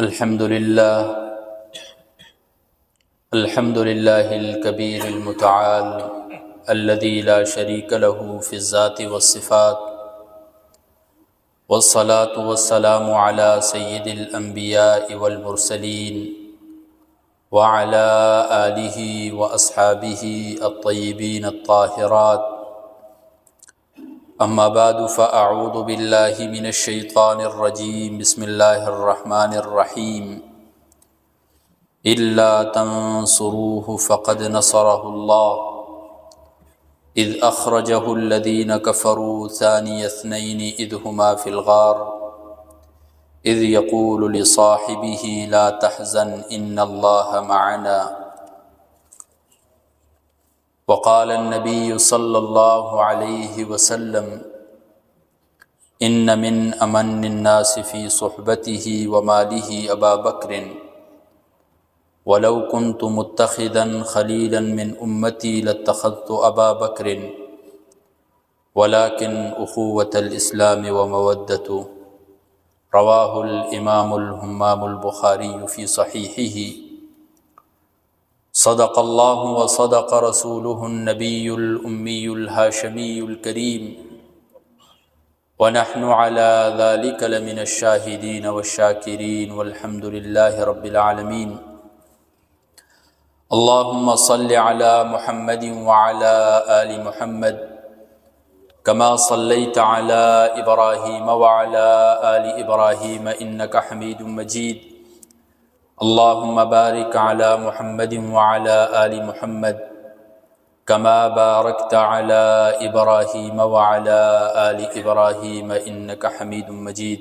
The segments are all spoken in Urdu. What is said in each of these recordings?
الحمد لله الكبير المتعال الذي لا شريك له في الذات والصفات، والصلاة والسلام على سيد الأنبياء والمرسلين وعلى آله وأصحابه الطيبين الطاهرات. أما بعد فأعوذ بالله من الشيطان الرجيم. بسم الله الرحمن الرحيم. إلا تنصروه فقد نصره الله إذ أخرجه الذين كفروا ثاني اثنين إذ هما في الغار إذ يقول لصاحبه لا تحزن إن الله معنا. وقال النبي صلى الله عليه وسلم إن من أمن الناس في صحبته وماله أبا بكر ولو كنت متخذا خليلا من أمتي لاتخذت أبا بكر ولكن أخوة الإسلام ومودته. رواه الإمام الهمام البخاري في صحيحه. صدق الله وصدق رسوله النبي الأمي الهاشمي الكريم، ونحن على ذلك لمن الشاهدين والشاكرين، والحمد لله رب العالمين. اللهم صل على محمد وعلى آل محمد كما صليت على إبراهيم وعلى آل إبراهيم إنك حميد مجيد. اللهم بارك على محمد وعلى آل محمد كما باركت على إبراهيم وعلى آل إبراهيم إنك حميد مجيد.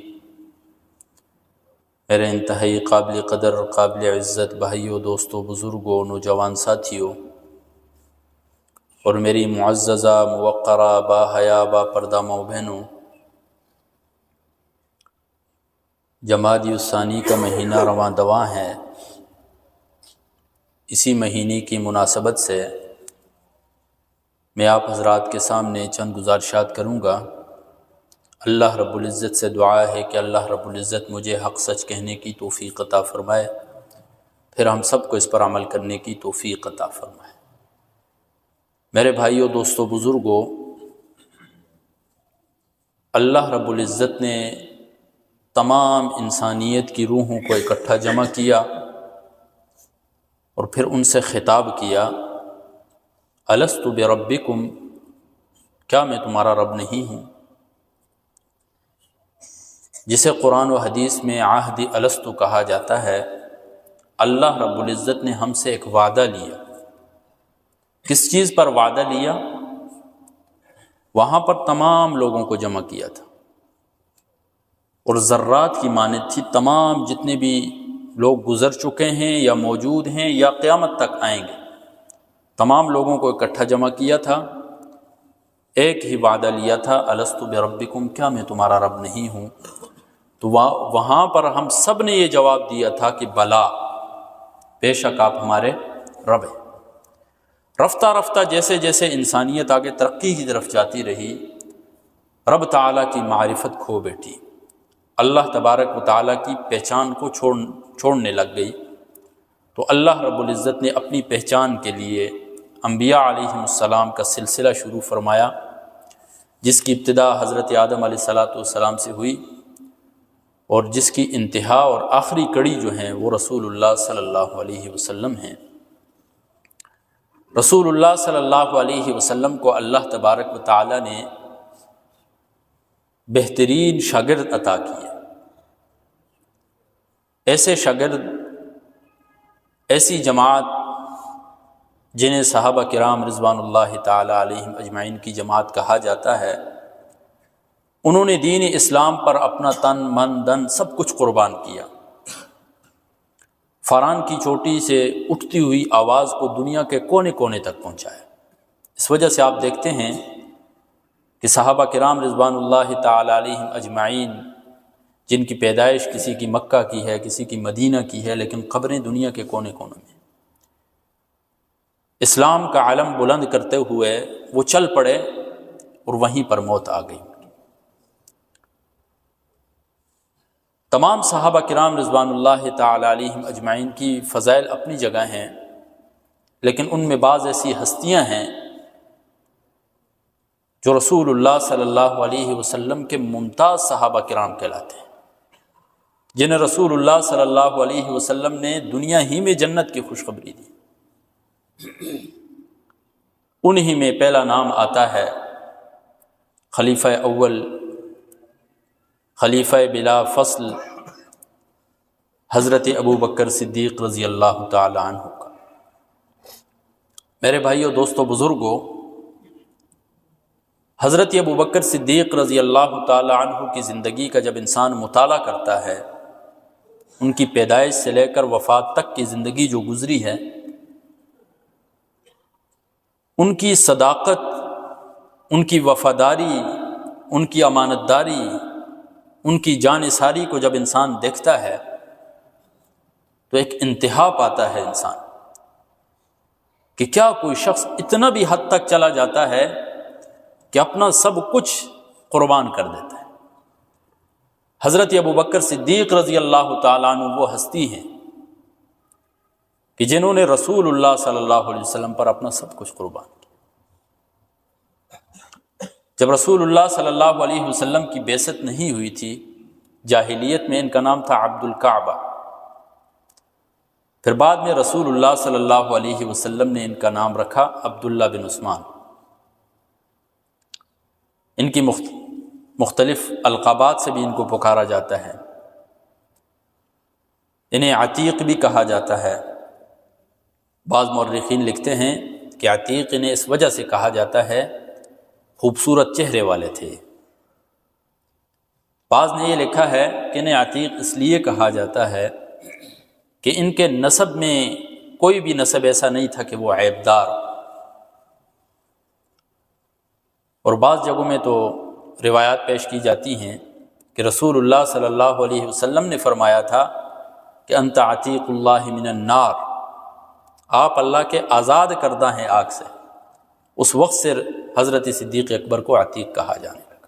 میرے انتہائی قابل قدر، قابل عزت بھائیوں، دوستوں، بزرگوں، نوجوان ساتھیوں، اور میری معززہ، موقرہ، با حیا، با پردہ ماؤں بہنوں، جمادی الثانی کا مہینہ رواں دواں ہے. اسی مہینے کی مناسبت سے میں آپ حضرات کے سامنے چند گزارشات کروں گا. اللہ رب العزت سے دعا ہے کہ اللہ رب العزت مجھے حق سچ کہنے کی توفیق عطا فرمائے، پھر ہم سب کو اس پر عمل کرنے کی توفیق عطا فرمائے. میرے بھائیوں، دوستوں، بزرگوں، اللہ رب العزت نے تمام انسانیت کی روحوں کو اکٹھا جمع کیا اور پھر ان سے خطاب کیا، الست بربکم، کیا میں تمہارا رب نہیں ہوں؟ جسے قرآن و حدیث میں عہد الست کہا جاتا ہے. اللہ رب العزت نے ہم سے ایک وعدہ لیا. کس چیز پر وعدہ لیا؟ وہاں پر تمام لوگوں کو جمع کیا تھا اور ذرات کی مانند تھی. تمام جتنے بھی لوگ گزر چکے ہیں یا موجود ہیں یا قیامت تک آئیں گے، تمام لوگوں کو اکٹھا جمع کیا تھا. ایک ہی وعدہ لیا تھا، الست بربکم، کیا میں تمہارا رب نہیں ہوں؟ تو وہاں پر ہم سب نے یہ جواب دیا تھا کہ بلا، بے شک آپ ہمارے رب ہیں. رفتہ رفتہ جیسے جیسے انسانیت آگے ترقی کی طرف جاتی رہی، رب تعالیٰ کی معرفت کھو بیٹھی، اللہ تبارک و تعالیٰ کی پہچان کو چھوڑنے لگ گئی. تو اللہ رب العزت نے اپنی پہچان کے لیے انبیاء علیہم السلام کا سلسلہ شروع فرمایا، جس کی ابتدا حضرت آدم علیہ السلام سے ہوئی اور جس کی انتہا اور آخری کڑی جو ہیں وہ رسول اللہ صلی اللہ علیہ وسلم ہیں. رسول اللہ صلی اللہ علیہ وسلم کو اللہ تبارک و تعالیٰ نے بہترین شاگرد عطا کیے. ایسے شاگرد، ایسی جماعت جنہیں صحابہ کرام رضوان اللہ تعالی علیہم اجمعین کی جماعت کہا جاتا ہے، انہوں نے دین اسلام پر اپنا تن، من، دن سب کچھ قربان کیا. فاران کی چوٹی سے اٹھتی ہوئی آواز کو دنیا کے کونے کونے تک پہنچایا. اس وجہ سے آپ دیکھتے ہیں کہ صحابہ کرام رضوان اللہ تعالی علیہم اجمعین، جن کی پیدائش کسی کی مکہ کی ہے، کسی کی مدینہ کی ہے، لیکن قبریں دنیا کے کونے کونے میں، اسلام کا علم بلند کرتے ہوئے وہ چل پڑے اور وہیں پر موت آ گئی. تمام صحابہ کرام رضوان اللہ تعالی علیہم اجمعین کی فضائل اپنی جگہ ہیں، لیکن ان میں بعض ایسی ہستیاں ہیں جو رسول اللہ صلی اللہ علیہ وسلم کے ممتاز صحابہ کرام کہلاتے ہیں، جنہیں رسول اللہ صلی اللہ علیہ وسلم نے دنیا ہی میں جنت کی خوشخبری دی۔ انہی میں پہلا نام آتا ہے خلیفہ اول، خلیفہ بلا فصل حضرت ابو بکر صدیق رضی اللہ تعالی عنہ کا۔ میرے بھائیو، دوستو، بزرگوں، حضرت ابو بکر صدیق رضی اللہ تعالی عنہ کی زندگی کا جب انسان مطالعہ کرتا ہے، ان کی پیدائش سے لے کر وفات تک کی زندگی جو گزری ہے، ان کی صداقت، ان کی وفاداری، ان کی امانت داری، ان کی جانثاری کو جب انسان دیکھتا ہے تو ایک انتہا پاتا ہے انسان کہ کیا کوئی شخص اتنا بھی حد تک چلا جاتا ہے کہ اپنا سب کچھ قربان کر دیتا ہے۔ حضرت ابو بکر صدیق رضی اللہ تعالیٰ عنہ وہ ہستی ہیں کہ جنہوں نے رسول اللہ صلی اللہ علیہ وسلم پر اپنا سب کچھ قربان کیا۔ جب رسول اللہ صلی اللہ علیہ وسلم کی بعثت نہیں ہوئی تھی، جاہلیت میں ان کا نام تھا عبد الکعبہ، پھر بعد میں رسول اللہ صلی اللہ علیہ وسلم نے ان کا نام رکھا عبداللہ بن عثمان۔ ان کی مختلف القابات سے بھی ان کو پکارا جاتا ہے، انہیں عتیق بھی کہا جاتا ہے۔ بعض مورخین لکھتے ہیں کہ عتیق انہیں اس وجہ سے کہا جاتا ہے خوبصورت چہرے والے تھے۔ بعض نے یہ لکھا ہے کہ انہیں عتیق اس لیے کہا جاتا ہے کہ ان کے نسب میں کوئی بھی نسب ایسا نہیں تھا کہ وہ عیبدار ہو۔ اور بعض جگہوں میں تو روایات پیش کی جاتی ہیں کہ رسول اللہ صلی اللہ علیہ وسلم نے فرمایا تھا کہ انت عتیق اللہ من النار، آپ اللہ کے آزاد کردہ ہیں آگ سے۔ اس وقت سے حضرت صدیق اکبر کو عتیق کہا جانے لگا۔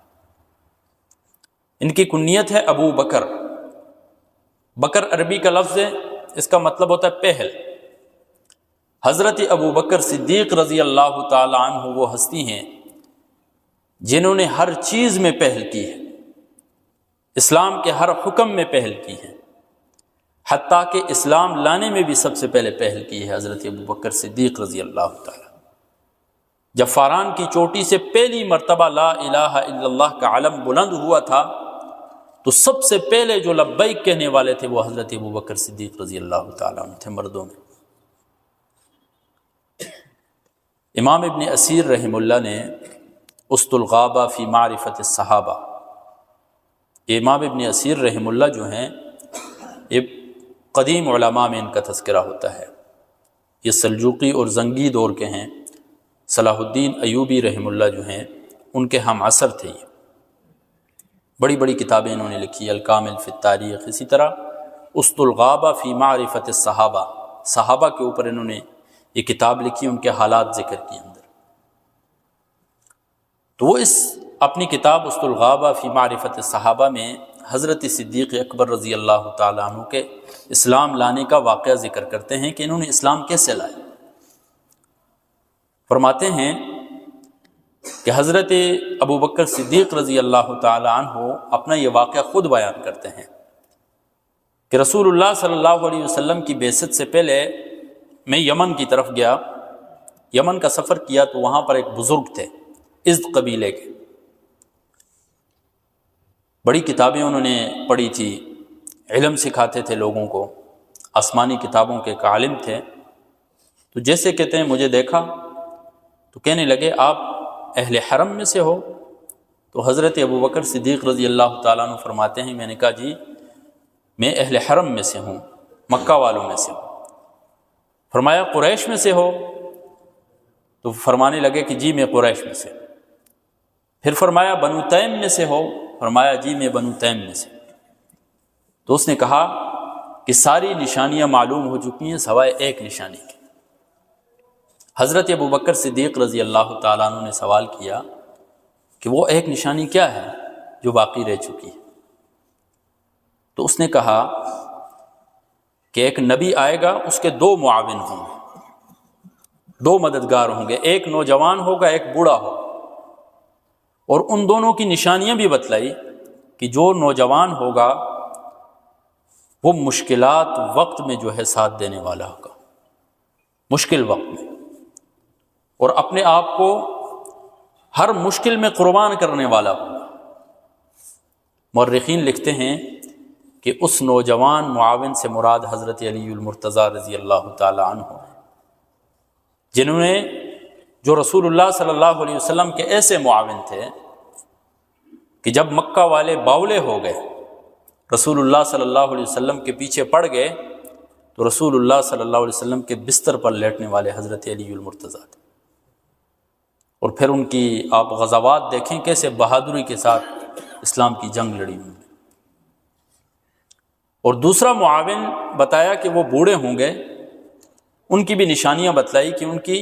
ان کی کنیت ہے ابو بکر۔ بکر عربی کا لفظ ہے، اس کا مطلب ہوتا ہے پہل۔ حضرت ابو بکر صدیق رضی اللہ تعالی عنہ وہ ہستی ہیں جنہوں نے ہر چیز میں پہل کی ہے، اسلام کے ہر حکم میں پہل کی ہے، حتیٰ کہ اسلام لانے میں بھی سب سے پہلے پہل کی ہے حضرت ابو بکر صدیق رضی اللہ تعالی۔ جب فاران کی چوٹی سے پہلی مرتبہ لا الہ الا اللہ کا علم بلند ہوا تھا تو سب سے پہلے جو لبیک کہنے والے تھے وہ حضرت ابو بکر صدیق رضی اللہ تعالیٰ عنہ تھے، مردوں میں۔ امام ابن اسیر رحمہ اللہ نے اسط الغابہ فی معرفت الصحابہ، امام ابن اسیر رحمہ اللہ جو ہیں یہ قدیم علماء میں ان کا تذکرہ ہوتا ہے، یہ سلجوقی اور زنگی دور کے ہیں۔ صلاح الدین ایوبی رحمہ اللہ جو ہیں ان کے ہم عصر تھے۔ یہ بڑی بڑی کتابیں انہوں نے لکھی، الکامل فی التاریخ، اسی طرح اسط الغابہ فی معرفت الصحابہ، صحابہ کے اوپر انہوں نے یہ کتاب لکھی، ان کے حالات ذکر کیے اندر۔ تو وہ اس اپنی کتاب اسط الغابہ فی معرفت الصحابہ میں حضرت صدیق اکبر رضی اللہ تعالیٰ عنہ کے اسلام لانے کا واقعہ ذکر کرتے ہیں کہ انہوں نے اسلام کیسے لائے۔ فرماتے ہیں کہ حضرت ابو بکر صدیق رضی اللہ تعالی عنہ اپنا یہ واقعہ خود بیان کرتے ہیں کہ رسول اللہ صلی اللہ علیہ وسلم کی بعثت سے پہلے میں یمن کی طرف گیا، یمن کا سفر کیا تو وہاں پر ایک بزرگ تھے ازد قبیلے کے، بڑی کتابیں انہوں نے پڑھی تھی، علم سکھاتے تھے لوگوں کو، آسمانی کتابوں کے ایک عالم تھے۔ تو جیسے کہتے ہیں مجھے دیکھا تو کہنے لگے آپ اہل حرم میں سے ہو؟ تو حضرت ابو بکر صدیق رضی اللہ تعالیٰ عنہ فرماتے ہیں میں نے کہا جی میں اہل حرم میں سے ہوں، مکہ والوں میں سے ہوں۔ فرمایا قریش میں سے ہو؟ تو فرمانے لگے کہ جی میں قریش میں سے۔ پھر فرمایا بنو تیم میں سے ہو؟ فرمایا جی میں بنو تیم میں سے۔ تو اس نے کہا کہ ساری نشانیاں معلوم ہو چکی ہیں سوائے ایک نشانی کی۔ حضرت ابو بکر صدیق رضی اللہ تعالیٰ عنہ نے سوال کیا کہ وہ ایک نشانی کیا ہے جو باقی رہ چکی ہے؟ تو اس نے کہا کہ ایک نبی آئے گا، اس کے 2 معاون ہوں گے، 2 مددگار ہوں گے، ایک نوجوان ہوگا، ایک بوڑھا ہوگا، اور ان دونوں کی نشانیاں بھی بتلائی کہ جو نوجوان ہوگا وہ مشکلات وقت میں جو ہے ساتھ دینے والا ہوگا، مشکل وقت میں، اور اپنے آپ کو ہر مشکل میں قربان کرنے والا ہوگا۔ مورخین لکھتے ہیں کہ اس نوجوان معاون سے مراد حضرت علی المرتضیٰ رضی اللہ تعالی عنہ ہیں، جنہوں نے جو رسول اللہ صلی اللہ علیہ وسلم کے ایسے معاون تھے کہ جب مکہ والے باولے ہو گئے، رسول اللہ صلی اللہ علیہ وسلم کے پیچھے پڑ گئے، تو رسول اللہ صلی اللہ علیہ وسلم کے بستر پر لیٹنے والے حضرت علی المرتضیٰ تھے۔ اور پھر ان کی آپ غزوات دیکھیں کیسے بہادری کے ساتھ اسلام کی جنگ لڑی ہوئی۔ اور دوسرا معاون بتایا کہ وہ بوڑھے ہوں گے، ان کی بھی نشانیاں بتلائی کہ ان کی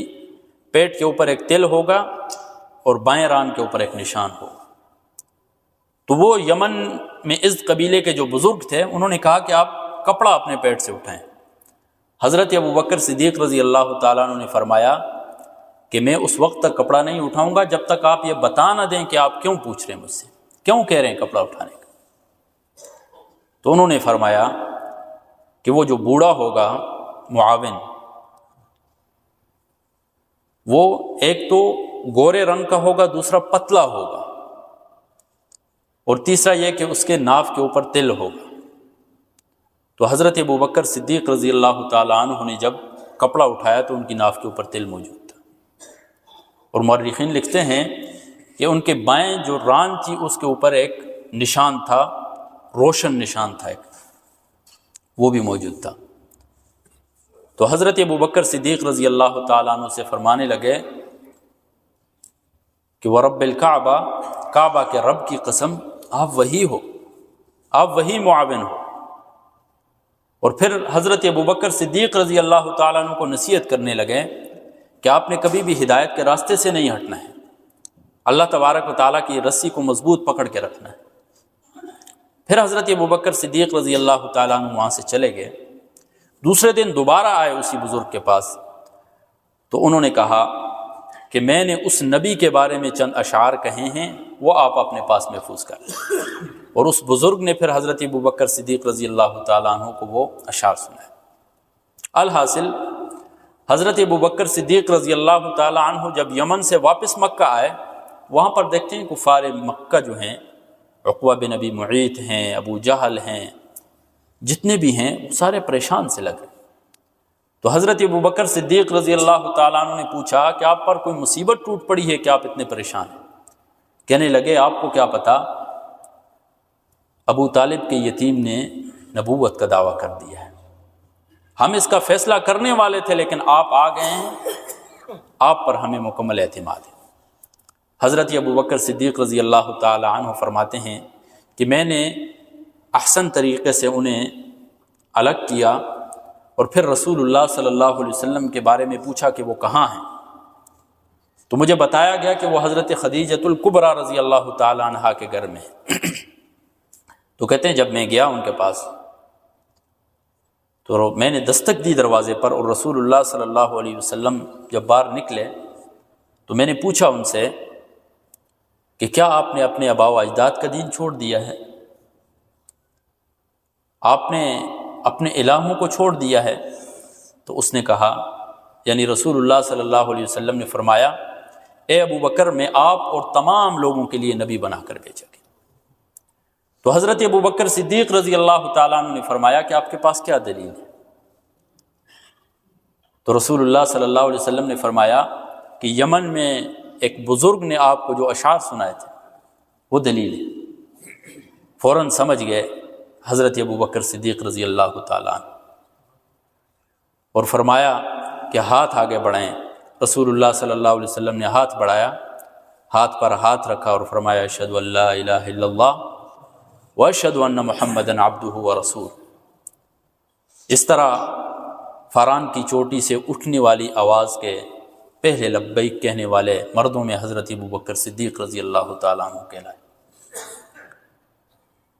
پیٹ کے اوپر ایک تل ہوگا اور بائیں ران کے اوپر ایک نشان ہوگا۔ تو وہ یمن میں ازد قبیلے کے جو بزرگ تھے انہوں نے کہا کہ آپ کپڑا اپنے پیٹ سے اٹھائیں۔ حضرت ابوبکر صدیق رضی اللہ تعالیٰ عنہ نے فرمایا کہ میں اس وقت تک کپڑا نہیں اٹھاؤں گا جب تک آپ یہ بتا نہ دیں کہ آپ کیوں پوچھ رہے ہیں مجھ سے، کیوں کہہ رہے ہیں کپڑا اٹھانے کا۔ تو انہوں نے فرمایا کہ وہ جو بوڑھا ہوگا معاون، وہ ایک تو گورے رنگ کا ہوگا، دوسرا پتلا ہوگا، اور تیسرا یہ کہ اس کے ناف کے اوپر تل ہوگا۔ تو حضرت ابوبکر صدیق رضی اللہ تعالیٰ عنہ نے جب کپڑا اٹھایا تو ان کی ناف کے اوپر تل موجود تھا۔ اور مورخین لکھتے ہیں کہ ان کے بائیں جو ران تھی اس کے اوپر ایک نشان تھا، روشن نشان تھا ایک، وہ بھی موجود تھا۔ تو حضرت ابوبکر صدیق رضی اللہ تعالیٰ عنہ سے فرمانے لگے کہ وَرَبِّ الْكَعْبَةِ، کعبہ کے رب کی قسم، آپ وہی ہو، آپ وہی معاون ہو۔ اور پھر حضرت ابوبکر صدیق رضی اللہ تعالیٰ عنہ کو نصیحت کرنے لگے کہ آپ نے کبھی بھی ہدایت کے راستے سے نہیں ہٹنا ہے، اللہ تبارک و تعالیٰ کی رسی کو مضبوط پکڑ کے رکھنا ہے۔ پھر حضرت ابوبکر صدیق رضی اللہ تعالیٰ عنہ وہاں سے چلے گئے۔ دوسرے دن دوبارہ آئے اسی بزرگ کے پاس، تو انہوں نے کہا کہ میں نے اس نبی کے بارے میں چند اشعار کہے ہیں، وہ آپ اپنے پاس محفوظ کر لیں۔ اور اس بزرگ نے پھر حضرت ابوبکر صدیق رضی اللہ تعالیٰ عنہ کو وہ اشعار سنائے۔ الحاصل حضرت ابوبکر صدیق رضی اللہ تعالیٰ عنہ جب یمن سے واپس مکہ آئے، وہاں پر دیکھتے ہیں کفار مکہ جو ہیں، عقبہ بن ابی معیط ہیں، ابو جہل ہیں، جتنے بھی ہیں وہ سارے پریشان سے لگ رہے۔ تو حضرت ابوبکر صدیق رضی اللہ تعالیٰ عنہ نے پوچھا کہ آپ پر کوئی مصیبت ٹوٹ پڑی ہے کہ آپ اتنے پریشان ہیں؟ کہنے لگے آپ کو کیا پتا، ابو طالب کے یتیم نے نبوت کا دعویٰ کر دیا ہے، ہم اس کا فیصلہ کرنے والے تھے لیکن آپ آ گئے ہیں، آپ پر ہمیں مکمل اعتماد ہے۔ حضرت ابوبکر صدیق رضی اللہ تعالی عنہ فرماتے ہیں کہ میں نے احسن طریقے سے انہیں الگ کیا، اور پھر رسول اللہ صلی اللہ علیہ وسلم کے بارے میں پوچھا کہ وہ کہاں ہیں، تو مجھے بتایا گیا کہ وہ حضرت خدیجۃ الکبریٰ رضی اللہ تعالی عنہا کے گھر میں ہیں۔ تو کہتے ہیں جب میں گیا ان کے پاس تو میں نے دستک دی دروازے پر، اور رسول اللہ صلی اللہ علیہ وسلم جب باہر نکلے تو میں نے پوچھا ان سے کہ کیا آپ نے اپنے آباء و اجداد کا دین چھوڑ دیا ہے، آپ نے اپنے الہوں کو چھوڑ دیا ہے؟ تو اس نے کہا، یعنی رسول اللہ صلی اللہ علیہ وسلم نے فرمایا، اے ابو بکر میں آپ اور تمام لوگوں کے لیے نبی بنا کر بھیجا گیا۔ تو حضرت ابو بکر صدیق رضی اللہ تعالیٰ عنہ نے فرمایا کہ آپ کے پاس کیا دلیل ہے؟ تو رسول اللہ صلی اللہ علیہ وسلم نے فرمایا کہ یمن میں ایک بزرگ نے آپ کو جو اشعار سنائے تھے وہ دلیل ہے۔ فوراً سمجھ گئے حضرت ابو بکر صدیق رضی اللہ تعالیٰ عنہ، اور فرمایا کہ ہاتھ آگے بڑھائیں۔ رسول اللہ صلی اللہ علیہ وسلم نے ہاتھ بڑھایا، ہاتھ پر ہاتھ رکھا اور فرمایا اشہد ان لا الہ الا اللہ واشہد ان محمدًا عبدہ ورسولہ۔ اس طرح فاران کی چوٹی سے اٹھنے والی آواز کے پہلے لبیک کہنے والے مردوں میں حضرت ابو بکر صدیق رضی اللہ تعالیٰ عنہ کہلائے۔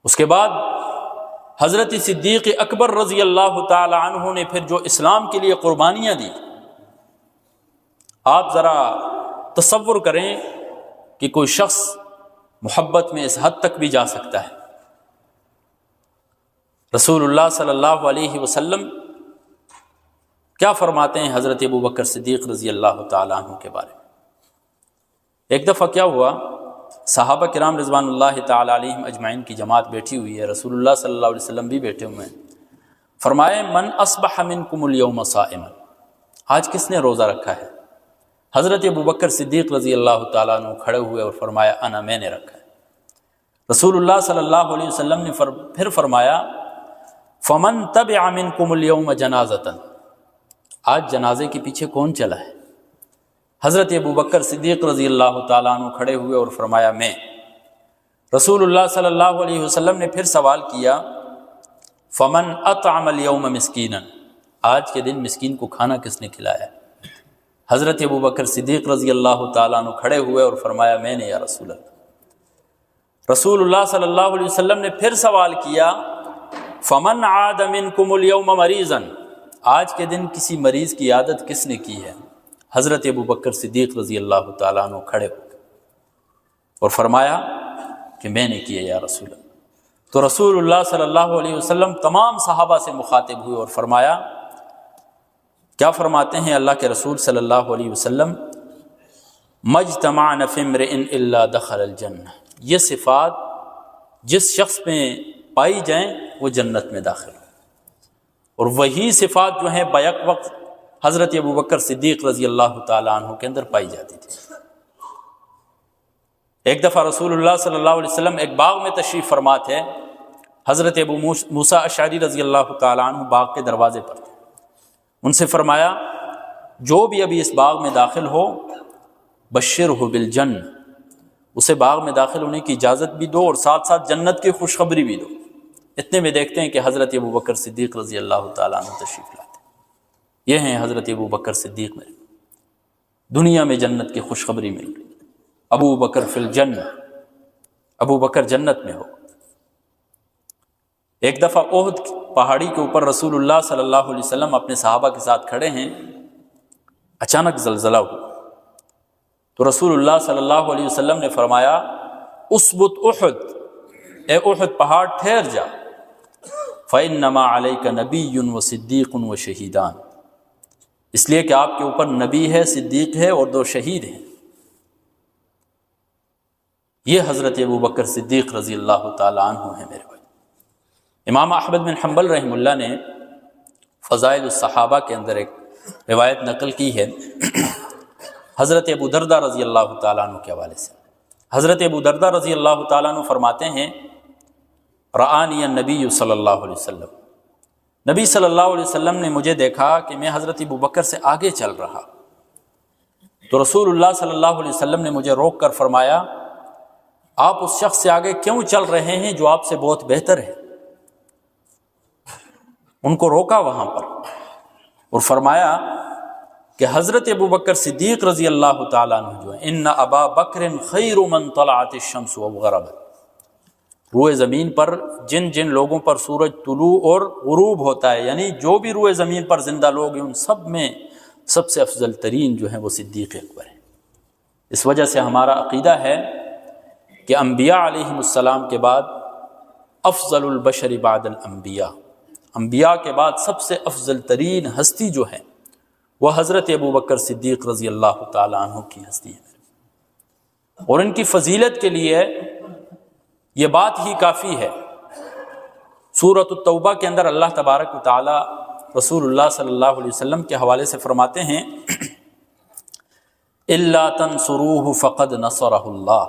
اس کے بعد حضرت صدیق اکبر رضی اللہ تعالی عنہ نے پھر جو اسلام کے لیے قربانیاں دی، آپ ذرا تصور کریں کہ کوئی شخص محبت میں اس حد تک بھی جا سکتا ہے۔ رسول اللہ صلی اللہ علیہ وسلم کیا فرماتے ہیں حضرت ابوبکر صدیق رضی اللہ تعالیٰ عنہ کے بارے میں؟ ایک دفعہ کیا ہوا، صحابہ کرام رضوان اللہ تعالیٰ علیہم اجمعین کی جماعت بیٹھی ہوئی ہے، رسول اللہ صلی اللہ علیہ وسلم بھی بیٹھے ہوئے ہیں۔ فرمائے من اصبح منکم اليوم صائما، آج کس نے روزہ رکھا ہے؟ حضرت ابوبکر صدیق رضی اللہ تعالیٰ عنہ کھڑے ہوئے اور فرمایا انا، میں نے رکھا ہے۔ رسول اللہ صلی اللہ علیہ وسلم نے پھر فرمایا فمن تبع منکم اليوم جنازۃ، آج جنازے کے پیچھے کون چلا ہے؟ حضرت ابوبکر صدیق رضی اللہ تعالیٰ عنہ کھڑے ہوئے اور فرمایا میں۔ رسول اللہ صلی اللہ علیہ وسلم نے پھر سوال کیا فمن اطعم اليوم مسکینا، آج کے دن مسکین کو کھانا کس نے کھلایا؟ حضرت ابوبکر صدیق رضی اللہ تعالیٰ عنہ کھڑے ہوئے اور فرمایا میں نے یا رسول اللہ۔ رسول اللہ صلی اللہ علیہ وسلم نے پھر سوال کیا فمن عاد منکم اليوم مریضا، آج کے دن کسی مریض کی عادت کس نے کی ہے؟ حضرت ابوبکر صدیق رضی اللہ تعالیٰ عنہ کھڑے ہو گئے اور فرمایا کہ میں نے کیا یا رسول اللہ۔ تو رسول اللہ صلی اللہ علیہ وسلم تمام صحابہ سے مخاطب ہوئے اور فرمایا، کیا فرماتے ہیں اللہ کے رسول صلی اللہ علیہ وسلم؟ مجتمع فی امرئ الا دخل الجنہ، یہ صفات جس شخص میں پائی جائیں وہ جنت میں داخل ہو، اور وہی صفات جو ہیں بیک وقت حضرت ابوبکر صدیق رضی اللہ تعالیٰ عنہ کے اندر پائی جاتی تھی۔ ایک دفعہ رسول اللہ صلی اللہ علیہ وسلم ایک باغ میں تشریف فرما تھے، حضرت ابو موسیٰ اشعری رضی اللہ تعالیٰ عنہ باغ کے دروازے پر تھے۔ ان سے فرمایا جو بھی ابھی اس باغ میں داخل ہو بشرہ بالجنہ، اسے باغ میں داخل ہونے کی اجازت بھی دو اور ساتھ ساتھ جنت کی خوشخبری بھی دو۔ اتنے میں دیکھتے ہیں کہ حضرت ابوبکر صدیق رضی اللہ تعالیٰ عنہ تشریف لاتے ہیں۔ یہ ہیں حضرت ابوبکر صدیق میں دنیا میں جنت کی خوشخبری مل گئی، ابو بکر فی الجنہ، ابو بکر جنت میں ہو۔ ایک دفعہ احد پہاڑی کے اوپر رسول اللہ صلی اللہ علیہ وسلم اپنے صحابہ کے ساتھ کھڑے ہیں، اچانک زلزلہ ہوا تو رسول اللہ صلی اللہ علیہ وسلم نے فرمایا اثبت احد، اے احد پہاڑ ٹھہر جا، فإنما علیک نبی وصدیق وشہیدان، اس لیے کہ آپ کے اوپر نبی ہے، صدیق ہے اور 2 شہید ہیں۔ یہ حضرت ابوبکر صدیق رضی اللہ تعالیٰ عنہ ہیں میرے بھائی۔ امام احمد بن حنبل رحمہ اللہ نے فضائل الصحابہ کے اندر ایک روایت نقل کی ہے حضرت ابو دردہ رضی اللہ تعالیٰ عنہ کے حوالے سے۔ حضرت ابو دردہ رضی اللہ تعالیٰ عنہ فرماتے ہیں رآنی النبی صلی اللہ علیہ وسلم، نبی صلی اللہ علیہ وسلم نے مجھے دیکھا کہ میں حضرت ابوبکر سے آگے چل رہا، تو رسول اللہ صلی اللہ علیہ وسلم نے مجھے روک کر فرمایا آپ اس شخص سے آگے کیوں چل رہے ہیں جو آپ سے بہت بہتر ہے؟ ان کو روکا وہاں پر اور فرمایا کہ حضرت ابوبکر صدیق رضی اللہ تعالیٰ عنہ جو ہے ان ابا بکر خیر من طلعت الشمس وغربت، روئے زمین پر جن جن لوگوں پر سورج طلوع اور غروب ہوتا ہے، یعنی جو بھی روئے زمین پر زندہ لوگ ہیں ان سب میں سب سے افضل ترین جو ہیں وہ صدیق اکبر ہے۔ اس وجہ سے ہمارا عقیدہ ہے کہ انبیاء علیہم السلام کے بعد افضل البشر بعد الانبیاء، انبیاء کے بعد سب سے افضل ترین ہستی جو ہے وہ حضرت ابوبکر صدیق رضی اللہ تعالیٰ عنہ کی ہستی ہے، اور ان کی فضیلت کے لیے یہ بات ہی کافی ہے۔ سورۃ التوبہ کے اندر اللہ تبارک و تعالی رسول اللہ صلی اللہ علیہ وسلم کے حوالے سے فرماتے ہیں الا تنصروه فقد نصرہ اللہ،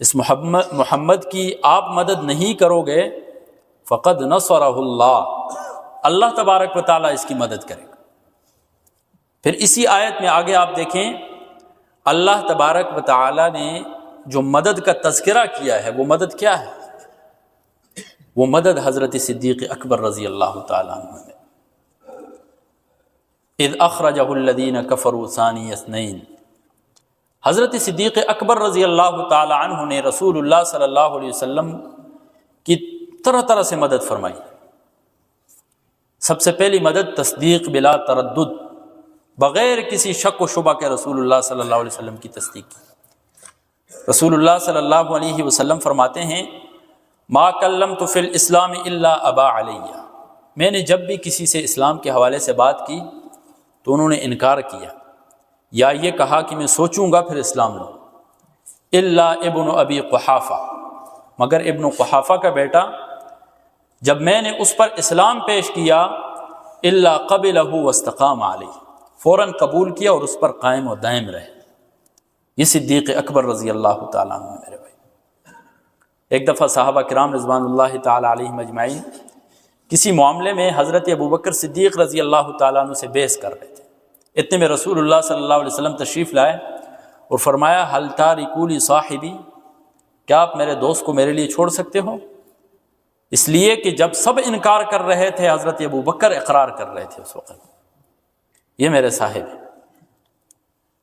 اس محمد کی آپ مدد نہیں کرو گے فقد نصرہ اللہ، اللہ تبارک و تعالی اس کی مدد کرے گا۔ پھر اسی آیت میں آگے آپ دیکھیں اللہ تبارک و تعالی نے جو مدد کا تذکرہ کیا ہے وہ مدد کیا ہے؟ وہ مدد حضرت صدیق اکبر رضی اللہ تعالیٰ عنہ نے اذ اخرجہ الذین کفروا ثانی اثنین، حضرت صدیق اکبر رضی اللہ تعالیٰ عنہ نے رسول اللہ صلی اللہ علیہ وسلم کی طرح طرح سے مدد فرمائی۔ سب سے پہلی مدد تصدیق بلا تردد، بغیر کسی شک و شبہ کے رسول اللہ صلی اللہ علیہ وسلم کی تصدیق کی۔ رسول اللہ صلی اللہ علیہ وسلم فرماتے ہیں ما کلمت فی الاسلام الا ابا علیہ، میں نے جب بھی کسی سے اسلام کے حوالے سے بات کی تو انہوں نے انکار کیا یا یہ کہا کہ میں سوچوں گا پھر اسلام لوں۔ الا ابن ابی قحافہ، مگر ابن قحافہ کا بیٹا، جب میں نے اس پر اسلام پیش کیا الا قبلہ واستقام علیہ، فوراً قبول کیا اور اس پر قائم و دائم رہے۔ یہ صدیق اکبر رضی اللہ تعالیٰ عنہ میرے بھائی۔ ایک دفعہ صحابہ کرام رضوان اللہ تعالیٰ علیہم اجمعین کسی معاملے میں حضرت ابوبکر صدیق رضی اللہ تعالیٰ عنہ سے بحث کر رہے تھے۔ اتنے میں رسول اللہ صلی اللہ علیہ وسلم تشریف لائے اور فرمایا حل تارکو لی صاحبی، کیا آپ میرے دوست کو میرے لیے چھوڑ سکتے ہو؟ اس لیے کہ جب سب انکار کر رہے تھے حضرت ابوبکر اقرار کر رہے تھے اس وقت، یہ میرے صاحب ہیں۔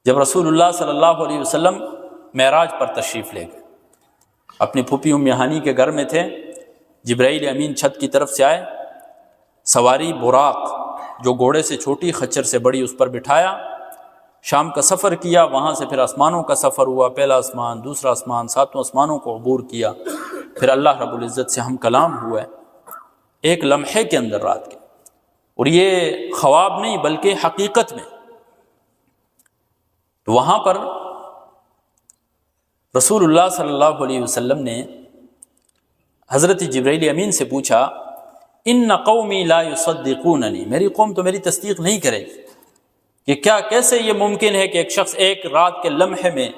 جب رسول اللہ صلی اللہ علیہ وسلم معراج پر تشریف لے گئے، اپنی پھوپھی ام ہانی کے گھر میں تھے، جبرائیل امین چھت کی طرف سے آئے، سواری براق جو گھوڑے سے چھوٹی خچر سے بڑی اس پر بٹھایا، شام کا سفر کیا، وہاں سے پھر آسمانوں کا سفر ہوا، پہلا آسمان، دوسرا آسمان، ساتوں آسمانوں کو عبور کیا، پھر اللہ رب العزت سے ہم کلام ہوا ایک لمحے کے اندر رات کے، اور یہ خواب نہیں بلکہ حقیقت میں۔ تو وہاں پر رسول اللہ صلی اللہ علیہ وسلم نے حضرت جبرائیل امین سے پوچھا ان قومی لا یصدقوننی، میری قوم تو میری تصدیق نہیں کرے گی کہ کیا کیسے یہ ممکن ہے کہ ایک شخص ایک رات کے لمحے میں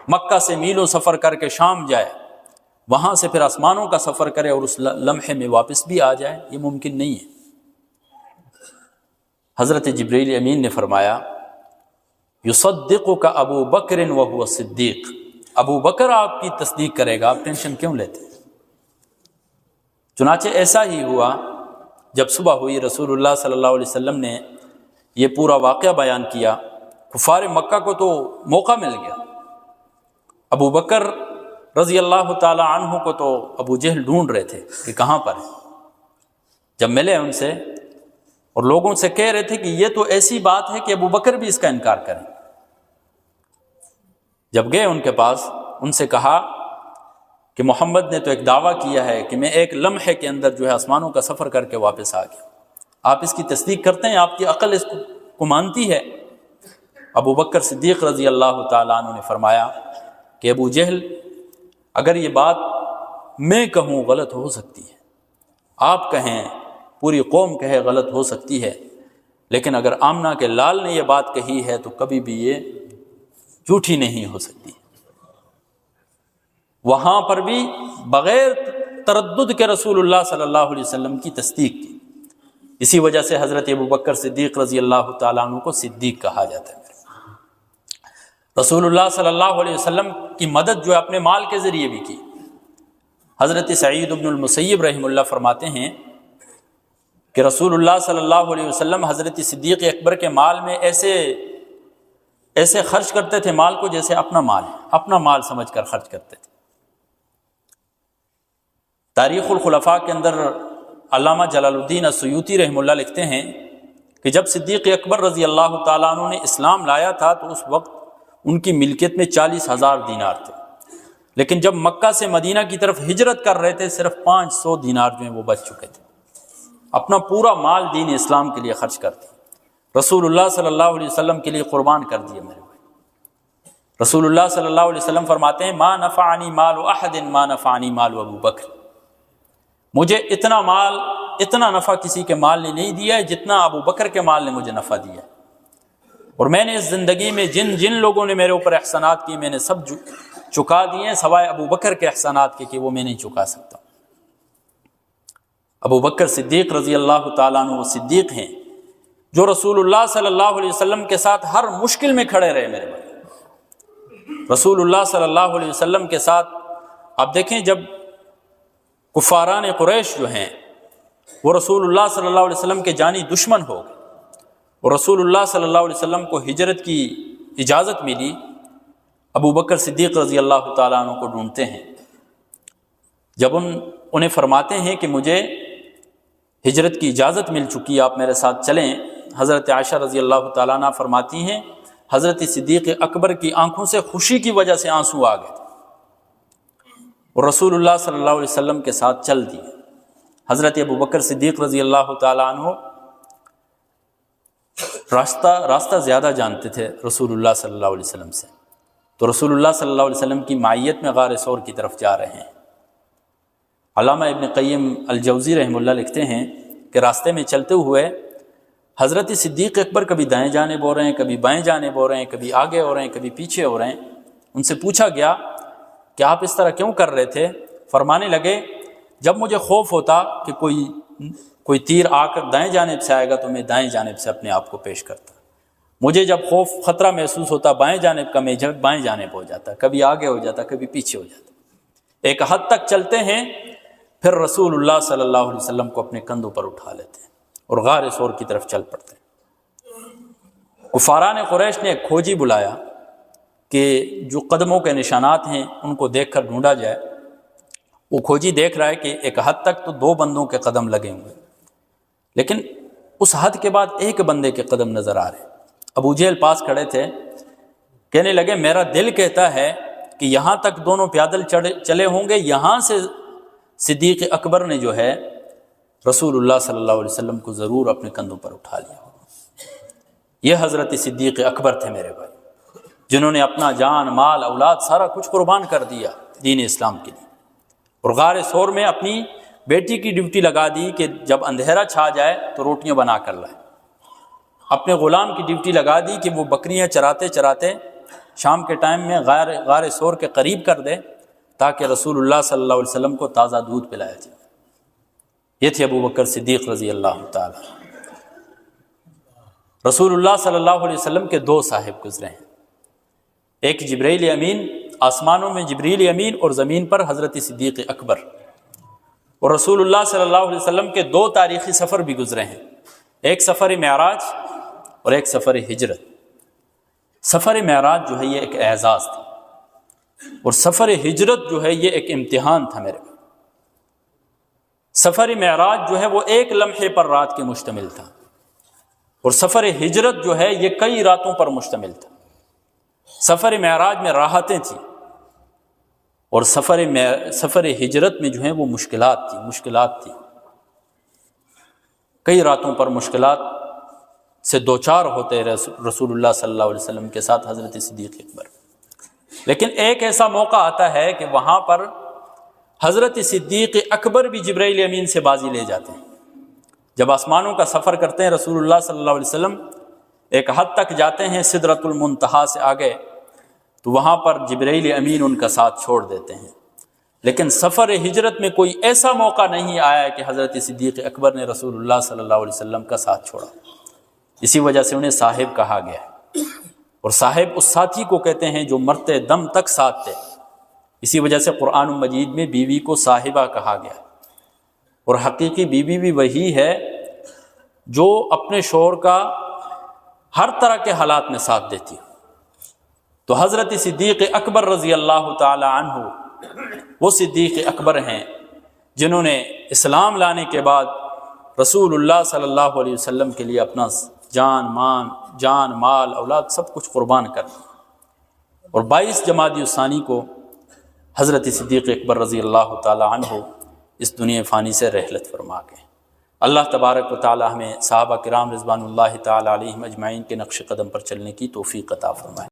مکہ سے میلوں سفر کر کے شام جائے، وہاں سے پھر آسمانوں کا سفر کرے اور اس لمحے میں واپس بھی آ جائے، یہ ممکن نہیں ہے۔ حضرت جبرائیل امین نے فرمایا یصدقک ابو بکر وہو صدیق، ابو بکر آپ کی تصدیق کرے گا، آپ ٹینشن کیوں لیتے؟ چنانچہ ایسا ہی ہوا، جب صبح ہوئی رسول اللہ صلی اللہ علیہ وسلم نے یہ پورا واقعہ بیان کیا، کفار مکہ کو تو موقع مل گیا، ابو بکر رضی اللہ تعالی عنہ کو تو ابو جہل ڈھونڈ رہے تھے کہ کہاں پر ہے۔ جب ملے ان سے اور لوگوں سے کہہ رہے تھے کہ یہ تو ایسی بات ہے کہ ابو بکر بھی اس کا انکار کریں، جب گئے ان کے پاس، ان سے کہا کہ محمد نے تو ایک دعویٰ کیا ہے کہ میں ایک لمحے کے اندر جو ہے آسمانوں کا سفر کر کے واپس آ گیا، آپ اس کی تصدیق کرتے ہیں؟ آپ کی عقل اس کو مانتی ہے؟ ابو بکر صدیق رضی اللہ تعالیٰ عنہ نے فرمایا کہ ابو جہل، اگر یہ بات میں کہوں غلط ہو سکتی ہے، آپ کہیں، پوری قوم کہے غلط ہو سکتی ہے، لیکن اگر آمنہ کے لال نے یہ بات کہی ہے تو کبھی بھی یہ جھوٹی نہیں ہو سکتی۔ وہاں پر بھی بغیر تردد کے رسول اللہ صلی اللہ علیہ وسلم کی تصدیق کی۔ اسی وجہ سے حضرت ابوبکر صدیق رضی اللہ تعالیٰ عنہ کو صدیق کہا جاتا ہے۔ رسول اللہ صلی اللہ علیہ وسلم کی مدد جو ہے اپنے مال کے ذریعے بھی کی۔ حضرت سعید بن المسیب رحمہ اللہ فرماتے ہیں کہ رسول اللہ صلی اللہ علیہ وسلم حضرت صدیق اکبر کے مال میں ایسے خرچ کرتے تھے مال کو جیسے اپنا مال ہے، اپنا مال سمجھ کر خرچ کرتے تھے۔ تاریخ الخلفاء کے اندر علامہ جلال الدین السیوطی رحمہ اللہ لکھتے ہیں کہ جب صدیق اکبر رضی اللہ تعالیٰ عنہ نے اسلام لایا تھا تو اس وقت ان کی ملکیت میں 40,000 دینار تھے، لیکن جب مکہ سے مدینہ کی طرف ہجرت کر رہے تھے صرف 500 دینار جو ہیں وہ بچ چکے تھے۔ اپنا پورا مال دین اسلام کے لیے خرچ کرتے، رسول اللہ صلی اللہ علیہ وسلم کے لیے قربان کر دیا۔ میرے بھائی، رسول اللہ صلی اللہ علیہ وسلم فرماتے ہیں ما نفعنی مال احد ما نفعنی مال ابو بکر، مجھے اتنا مال، اتنا نفع کسی کے مال نے نہیں دیا ہے جتنا ابو بکر کے مال نے مجھے نفع دیا ہے، اور میں نے اس زندگی میں جن لوگوں نے میرے اوپر احسانات کیے میں نے سب چکا دیے ہیں سوائے ابو بکر کے احسانات کے کہ وہ میں نہیں چکا سکتا۔ ابو بکر صدیق رضی اللہ تعالیٰ عنہ وہ صدیق ہیں جو رسول اللہ صلی اللہ علیہ وسلم کے ساتھ ہر مشکل میں کھڑے رہے۔ میرے بھائی، رسول اللہ صلی اللہ علیہ وسلم کے ساتھ آپ دیکھیں، جب کفاران قریش جو ہیں وہ رسول اللہ صلی اللہ علیہ وسلم کے جانی دشمن ہو گئے اور رسول اللہ صلی اللہ علیہ وسلم کو ہجرت کی اجازت ملی، ابو بکر صدیق رضی اللہ تعالیٰ عنہ کو ڈھونڈتے ہیں۔ جب ان انہیں فرماتے ہیں کہ مجھے ہجرت کی اجازت مل چکی، آپ میرے ساتھ چلیں۔ حضرت عائشہ رضی اللہ تعالیٰ عنہ فرماتی ہیں حضرت صدیق اکبر کی آنکھوں سے خوشی کی وجہ سے آنسو آ گئے اور رسول اللہ صلی اللہ علیہ وسلم کے ساتھ چل دیے۔ حضرت ابوبکر صدیق رضی اللہ تعالیٰ عنہ راستہ زیادہ جانتے تھے رسول اللہ صلی اللہ علیہ وسلم سے، تو رسول اللہ صلی اللہ علیہ وسلم کی معیت میں غار ثور کی طرف جا رہے ہیں۔ علامہ ابن قیم الجوزی رحمہ اللہ لکھتے ہیں کہ راستے میں چلتے ہوئے حضرت صدیق اکبر کبھی دائیں جانب ہو رہے ہیں، کبھی بائیں جانب ہو رہے ہیں، کبھی آگے ہو رہے ہیں، کبھی پیچھے ہو رہے ہیں۔ ان سے پوچھا گیا کہ آپ اس طرح کیوں کر رہے تھے؟ فرمانے لگے جب مجھے خوف ہوتا کہ کوئی تیر آ کر دائیں جانب سے آئے گا تو میں دائیں جانب سے اپنے آپ کو پیش کرتا، مجھے جب خطرہ محسوس ہوتا بائیں جانب کا، میں بائیں جانب ہو جاتا، کبھی آگے ہو جاتا، کبھی پیچھے ہو جاتا۔ ایک حد تک چلتے ہیں، پھر رسول اللہ صلی اللہ علیہ وسلم کو اپنے کندھوں پر اٹھا لیتے ہیں اور غار ثور کی طرف چل پڑتے ہیں۔ کفاران قریش نے ایک کھوجی بلایا کہ جو قدموں کے نشانات ہیں ان کو دیکھ کر ڈھونڈا جائے۔ وہ کھوجی دیکھ رہا ہے کہ ایک حد تک تو 2 بندوں کے قدم لگے ہوئے، لیکن اس حد کے بعد ایک بندے کے قدم نظر آ رہے۔ ابو جہل پاس کھڑے تھے، کہنے لگے میرا دل کہتا ہے کہ یہاں تک دونوں پیادل چلے ہوں گے، یہاں سے صدیق اکبر نے جو ہے رسول اللہ صلی اللہ علیہ وسلم کو ضرور اپنے کندھوں پر اٹھا لیا۔ یہ حضرت صدیق اکبر تھے میرے بھائی، جنہوں نے اپنا جان، مال، اولاد سارا کچھ قربان کر دیا دین اسلام کے لیے، اور غار ثور میں اپنی بیٹی کی ڈیوٹی لگا دی کہ جب اندھیرا چھا جائے تو روٹیاں بنا کر لائے۔ اپنے غلام کی ڈیوٹی لگا دی کہ وہ بکریاں چراتے چراتے شام کے ٹائم میں غار ثور کے قریب کر دے تاکہ رسول اللہ صلی اللہ علیہ وسلم کو تازہ دودھ پلایا جائے۔ یہ تھے ابو بکر صدیق رضی اللہ تعالی۔ رسول اللہ صلی اللہ علیہ وسلم کے 2 صاحب گزرے ہیں، ایک جبرائیل امین، آسمانوں میں جبریل امین اور زمین پر حضرت صدیق اکبر، اور رسول اللہ صلی اللہ علیہ وسلم کے 2 تاریخی سفر بھی گزرے ہیں، ایک سفر معراج اور ایک سفر ہجرت۔ سفر معراج جو ہے یہ ایک اعزاز تھا، اور سفر ہجرت جو ہے یہ ایک امتحان تھا میرے۔ سفر معراج جو ہے وہ 1 لمحے پر رات کے مشتمل تھا، اور سفر ہجرت جو ہے یہ کئی راتوں پر مشتمل تھا۔ سفر معراج میں راحتیں تھیں، اور سفر ہجرت میں جو ہیں وہ مشکلات تھی۔ کئی راتوں پر مشکلات سے دوچار ہوتے رسول اللہ صلی اللہ علیہ وسلم کے ساتھ حضرت صدیق اکبر، لیکن ایک ایسا موقع آتا ہے کہ وہاں پر حضرت صدیق اکبر بھی جبرائیل امین سے بازی لے جاتے ہیں۔ جب آسمانوں کا سفر کرتے ہیں رسول اللہ صلی اللہ علیہ وسلم، ایک حد تک جاتے ہیں سدرۃ المنتہا سے آگے، تو وہاں پر جبرائیل امین ان کا ساتھ چھوڑ دیتے ہیں۔ لیکن سفر ہجرت میں کوئی ایسا موقع نہیں آیا کہ حضرت صدیق اکبر نے رسول اللہ صلی اللہ علیہ وسلم کا ساتھ چھوڑا۔ اسی وجہ سے انہیں صاحب کہا گیا ہے، اور صاحب اس ساتھی کو کہتے ہیں جو مرتے دم تک ساتھ تھے۔ اسی وجہ سے قرآن مجید میں بیوی کو صاحبہ کہا گیا، اور حقیقی بیوی بھی وہی ہے جو اپنے شوہر کا ہر طرح کے حالات میں ساتھ دیتی ہے۔ تو حضرت صدیق اکبر رضی اللہ تعالی عنہ وہ صدیق اکبر ہیں جنہوں نے اسلام لانے کے بعد رسول اللہ صلی اللہ علیہ وسلم کے لیے اپنا جان مال اولاد سب کچھ قربان کر دیا، اور 22 جمادی الثانی کو حضرت صدیق اکبر رضی اللہ تعالی عنہ اس دنیا فانی سے رحلت فرما گئے۔ اللہ تبارک و تعالی ہمیں صحابہ کرام رضوان اللہ تعالی علیہم اجمعین کے نقش قدم پر چلنے کی توفیق عطا فرمائے۔